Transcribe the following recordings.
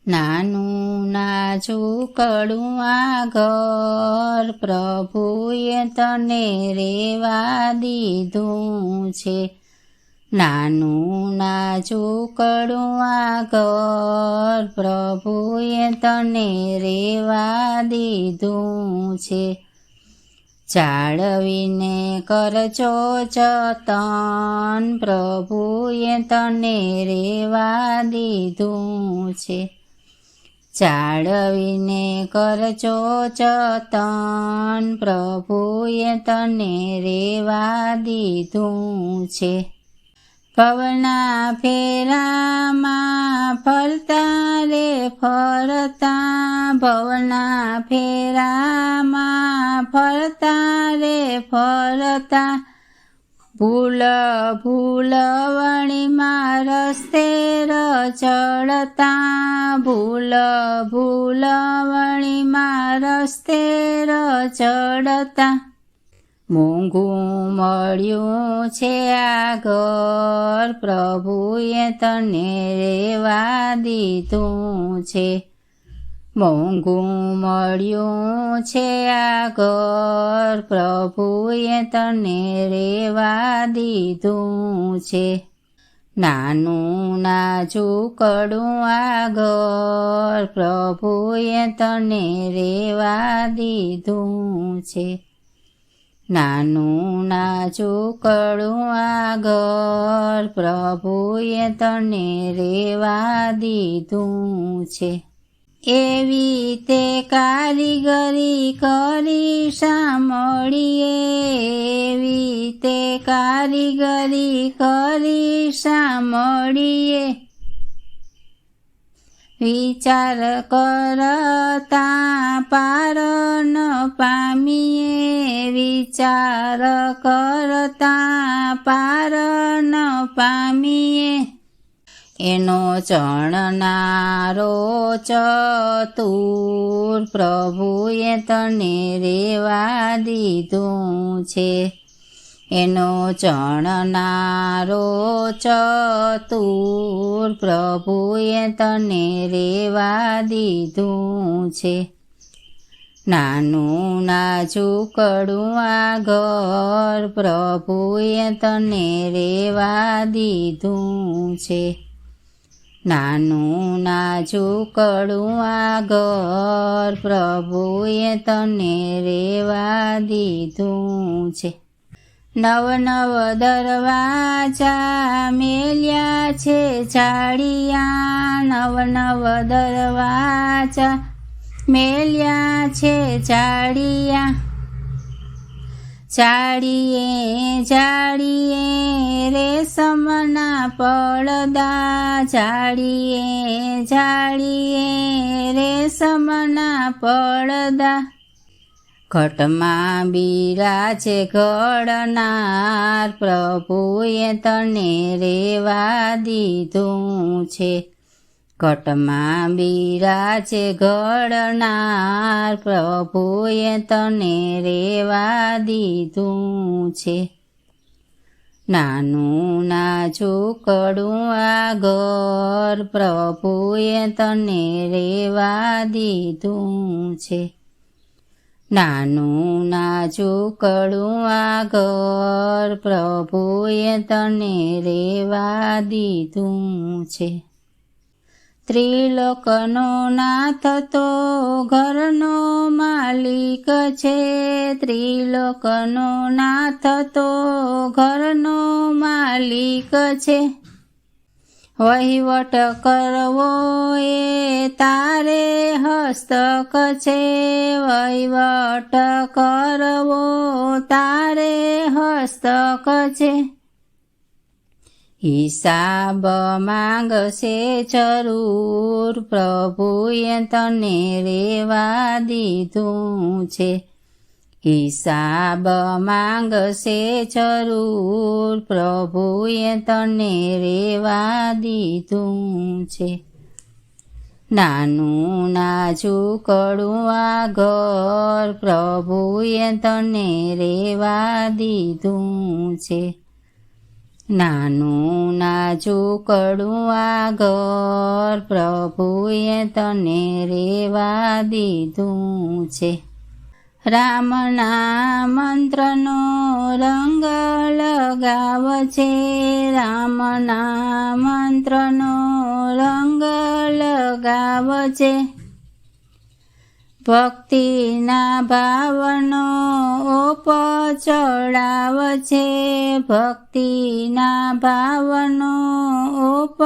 નાનું નાજુકડું આ ઘર પ્રભુએ તને રેવા દીધું છે. નાનું નાજુકડું આ ઘર પ્રભુએ તને રેવા દીધું છે. જાળવીને કરજો જતન પ્રભુએ તને રેવા દીધું છે. જાળવીને કરજો જતન પ્રભુએ તને રેવા દીધું છે. પવના ફેરામાં ફરતા રે ફરતા ભવના ફેરામાં ફરતા રે ફરતા ભૂલ ભૂલ વણીમાં રસ્તે રચડતા ભૂલ ભૂલ વણીમાં રસ્તે રચડતા મોંઘું મળ્યું છે આ ઘર પ્રભુએ તને રેવા દીધું છે. મોંઘું મળ્યું છે આ ઘર પ્રભુએ તને રેવા દીધું છે. નાનું નાજુકડું આ ઘર પ્રભુએ તને રેવા દીધું છે. નાનું નાજુકડું આ ઘર પ્રભુએ તને રેવા દીધું છે. એવી તે કારીગરી કરી સાંભળીએ એવી તે કારીગરી કરી સાંભળીએ વિચાર કરતા પાર ન પામીએ વિચાર કરતા પાર ન પામીએ એનો ચણનારો ચતુર પ્રભુએ તને રેવા દીધું છે. એનો ચણનારો ચતુર પ્રભુએ તને રેવા દીધું છે. નાનું નાજુકડું આ ઘર પ્રભુએ તને રેવા દીધું છે. નાનું નાજુકડું આ ઘર પ્રભુએ તને રેવા દીધું છે. નવ નવ દરવાજા મેલ્યા છે જાળિયા નવ નવ દરવાજા મેલ્યા છે જાળિયા જાળીએ જાળીએ રેશમના પડદા જાળીએ જાળીએ રેશમના પડદા ઘટમાં બિરાજે ઘડનાર પ્રભુએ તને રેવા દીધું છે. ઘટમાં બિરાજે ઘડનાર પ્રભુએ તને રેવા દીધું છે. નાનું નાજુકડું આ ઘર પ્રભુએ તને રેવા દીધું છે. નાનું નાજુકડું આ ઘર પ્રભુએ તને રેવા દીધું છે. ત્રિલોકનો નાથ તો ઘરનો માલિક છે. ત્રિલોકનો નાથ તો ઘરનો માલિક છે. વહીવટ કરવો એ તારે હસ્તક છે. વહીવટ કરવો તારે હસ્તક છે. હિસાબ માંગશે જરૂર પ્રભુએ તને રેવા દીધું છે. હિસાબ માંગશે જરૂર પ્રભુએ તને રેવા દીધું છે. નાનું નાજુકડું આ ઘર પ્રભુએ તને રેવા દીધું છે. નાનું નાજુકડું આ ઘર પ્રભુએ તને રેવા દીધું છે. રામના મંત્રનો રંગ લગાવજે, રામના મંત્રનો રંગ લગાવજે. ભક્તિના ભાવનો ઓપ ચડાવજે, ભક્તિના ભાવનો ઓપ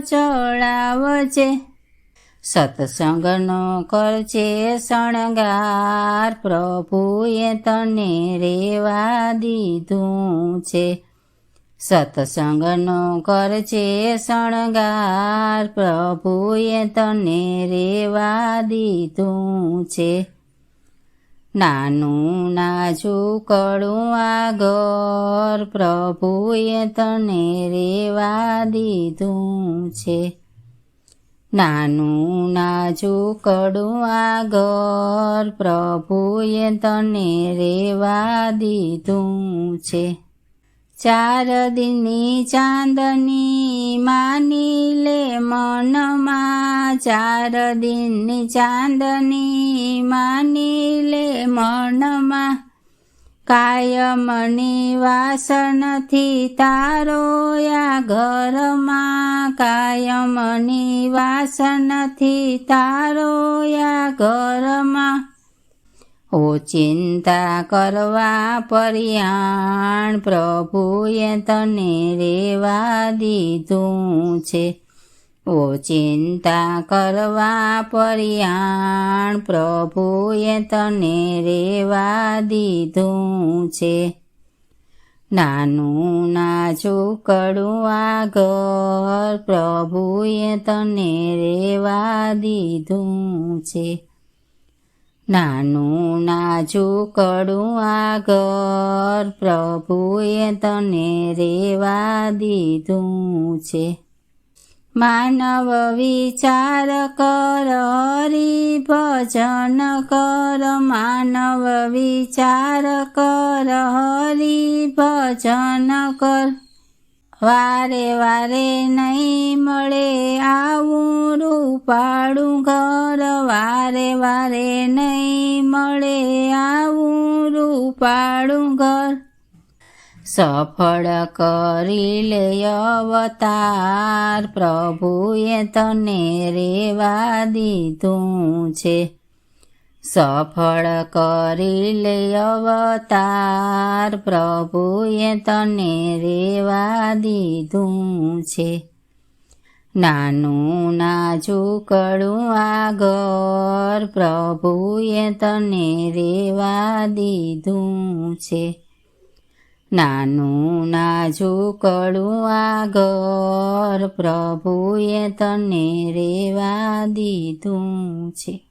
ચડાવજે. સત્સંગનો કરજે શણગાર પ્રભુએ તને રેવા દીધું છે. સત્સંગનો કરજે શણગાર પ્રભુએ તને રેવા દીધું છે. નાનું નાજુકડું આ ઘર પ્રભુએ તને રેવા દીધું છે. નાનું નાજુકડું આ ઘર પ્રભુએ તને રેવા દીધું છે. 4 દિનની ચાંદની માની લે મનમાં, 4 દિનની ચાંદની માની લે મનમાં. કાયમની વાસ નથી તારો આ ઘરમાં, કાયમની વાસ નથી તારો આ ઘરમાં. ચિંતા કરવા પર્યાણ પ્રભુએ તને રેવા દીધું છે. ચિંતા કરવા પર્યાણ પ્રભુએ તને રેવા દીધું છે. નાનું નાજુકડું આ ઘર પ્રભુએ તને રેવા દીધું છે. નાનું નાજુકડું આ ઘર પ્રભુએ તને રેવા દીધું છે. માનવ વિચાર કર હરિ ભજન કર, માનવ વિચાર કર હરિ ભજન કર. વારે વારે નહીં મળે આવું રૂપાળું ઘર, વારે વારે નહીં મળે આવું રૂપાળું ઘર. સફળ કરી લે અવતાર પ્રભુએ તને રેવા દીધું છે. સફળ કરી લે અવતાર પ્રભુએ તને રેવા દીધું છે. નાનું નાજુકડું આ ઘર પ્રભુએ તને રેવા દીધું છે. નાનું નાજુકડું આ ઘર પ્રભુએ તને રેવા દીધું છે.